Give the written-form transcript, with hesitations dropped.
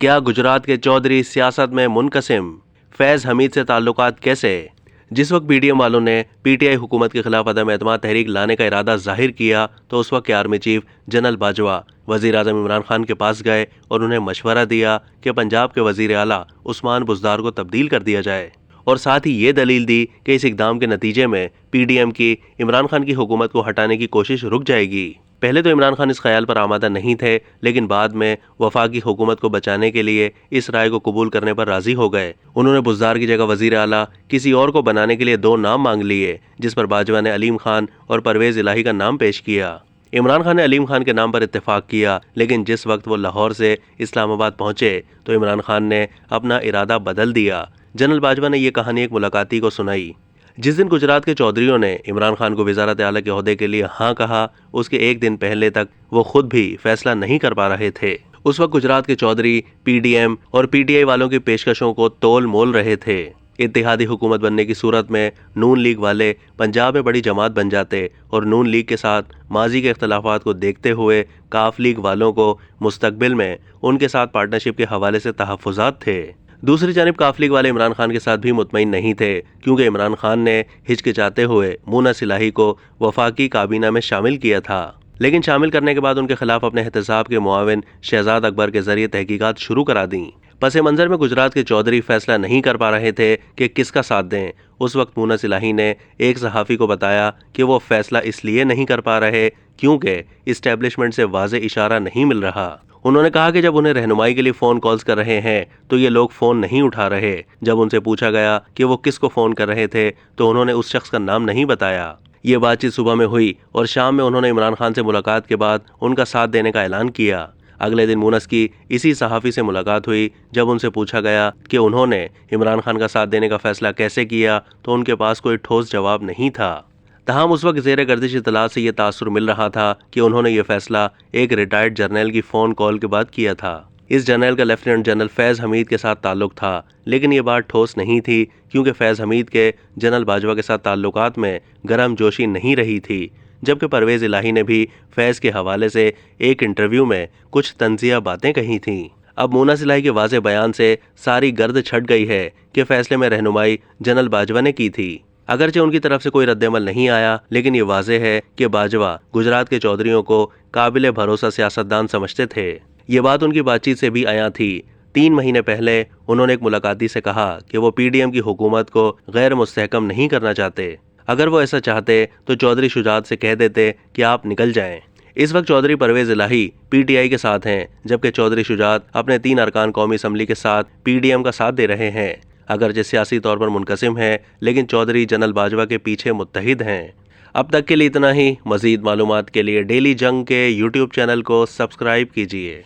کیا گجرات کے چودھری سیاست میں منقسم؟ فیض حمید سے تعلقات کیسے؟ جس وقت پی ڈی ایم والوں نے پی ٹی آئی حکومت کے خلاف عدم اعتماد تحریک لانے کا ارادہ ظاہر کیا تو اس وقت کے آرمی چیف جنرل باجوہ وزیر اعظم عمران خان کے پاس گئے اور انہیں مشورہ دیا کہ پنجاب کے وزیر اعلیٰ عثمان بزدار کو تبدیل کر دیا جائے، اور ساتھ ہی یہ دلیل دی کہ اس اقدام کے نتیجے میں پی ڈی ایم کی عمران خان کی حکومت کو ہٹانے کی کوشش رک جائے گی۔ پہلے تو عمران خان اس خیال پر آمادہ نہیں تھے، لیکن بعد میں وفاقی حکومت کو بچانے کے لیے اس رائے کو قبول کرنے پر راضی ہو گئے۔ انہوں نے بزدار کی جگہ وزیر اعلیٰ کسی اور کو بنانے کے لیے 2 نام مانگ لیے، جس پر باجوہ نے علیم خان اور پرویز الہی کا نام پیش کیا۔ عمران خان نے علیم خان کے نام پر اتفاق کیا، لیکن جس وقت وہ لاہور سے اسلام آباد پہنچے تو عمران خان نے اپنا ارادہ بدل دیا۔ جنرل باجوہ نے یہ کہانی ایک ملاقاتی کو سنائی۔ جس دن گجرات کے چودھریوں نے عمران خان کو وزارت اعلیٰ کے عہدے کے لیے ہاں کہا، اس کے ایک دن پہلے تک وہ خود بھی فیصلہ نہیں کر پا رہے تھے۔ اس وقت گجرات کے چودھری پی ڈی ایم اور پی ٹی آئی والوں کی پیشکشوں کو تول مول رہے تھے۔ اتحادی حکومت بننے کی صورت میں نون لیگ والے پنجاب میں بڑی جماعت بن جاتے، اور نون لیگ کے ساتھ ماضی کے اختلافات کو دیکھتے ہوئے کاف لیگ والوں کو مستقبل میں ان کے ساتھ پارٹنرشپ کے حوالے سے تحفظات تھے۔ دوسری جانب کاف لیگ والے عمران خان کے ساتھ بھی مطمئن نہیں تھے، کیونکہ عمران خان نے ہچکچاتے ہوئے مونس الہی کو وفاقی کابینہ میں شامل کیا تھا، لیکن شامل کرنے کے بعد ان کے خلاف اپنے احتساب کے معاون شہزاد اکبر کے ذریعے تحقیقات شروع کرا دیں۔ پس منظر میں گجرات کے چودھری فیصلہ نہیں کر پا رہے تھے کہ کس کا ساتھ دیں۔ اس وقت مونس الہی نے ایک صحافی کو بتایا کہ وہ فیصلہ اس لیے نہیں کر پا رہے کیونکہ اسٹیبلشمنٹ سے واضح اشارہ نہیں مل رہا۔ انہوں نے کہا کہ جب انہیں رہنمائی کے لیے فون کالز کر رہے ہیں تو یہ لوگ فون نہیں اٹھا رہے۔ جب ان سے پوچھا گیا کہ وہ کس کو فون کر رہے تھے تو انہوں نے اس شخص کا نام نہیں بتایا۔ یہ بات چیت صبح میں ہوئی اور شام میں انہوں نے عمران خان سے ملاقات کے بعد ان کا ساتھ دینے کا اعلان کیا۔ اگلے دن مونس کی اسی صحافی سے ملاقات ہوئی۔ جب ان سے پوچھا گیا کہ انہوں نے عمران خان کا ساتھ دینے کا فیصلہ کیسے کیا تو ان کے پاس کوئی ٹھوس جواب نہیں تھا۔ تاہم اس وقت زیر گردش اطلاعات سے یہ تاثر مل رہا تھا کہ انہوں نے یہ فیصلہ ایک ریٹائرڈ جرنیل کی فون کال کے بعد کیا تھا۔ اس جرنیل کا لیفٹیننٹ جنرل فیض حمید کے ساتھ تعلق تھا، لیکن یہ بات ٹھوس نہیں تھی کیونکہ فیض حمید کے جنرل باجوہ کے ساتھ تعلقات میں گرم جوشی نہیں رہی تھی، جبکہ پرویز الہی نے بھی فیض کے حوالے سے ایک انٹرویو میں کچھ طنزیہ باتیں کہی تھیں۔ اب مونس الہی کے واضح بیان سے ساری گرد چھٹ گئی ہے کہ فیصلے میں رہنمائی جنرل باجوہ نے کی تھی۔ اگرچہ ان کی طرف سے کوئی رد عمل نہیں آیا، لیکن یہ واضح ہے کہ باجوہ گجرات کے چودھریوں کو قابل بھروسہ سیاستدان سمجھتے تھے۔ یہ بات ان کی بات چیت سے بھی عیاں تھی۔ 3 مہینے پہلے انہوں نے ایک ملاقاتی سے کہا کہ وہ پی ڈی ایم کی حکومت کو غیر مستحکم نہیں کرنا چاہتے۔ اگر وہ ایسا چاہتے تو چودھری شجاعت سے کہہ دیتے کہ آپ نکل جائیں۔ اس وقت چودھری پرویز الہی پی ٹی آئی کے ساتھ ہیں، جبکہ چودھری شجاعت اپنے 3 ارکان قومی اسمبلی کے ساتھ پی ڈی ایم کا ساتھ دے رہے ہیں۔ اگرچہ سیاسی طور پر منقسم ہیں، لیکن چودھری جنرل باجوہ کے پیچھے متحد ہیں۔ اب تک کے لیے اتنا ہی۔ مزید معلومات کے لیے ڈیلی جنگ کے یوٹیوب چینل کو سبسکرائب کیجیے۔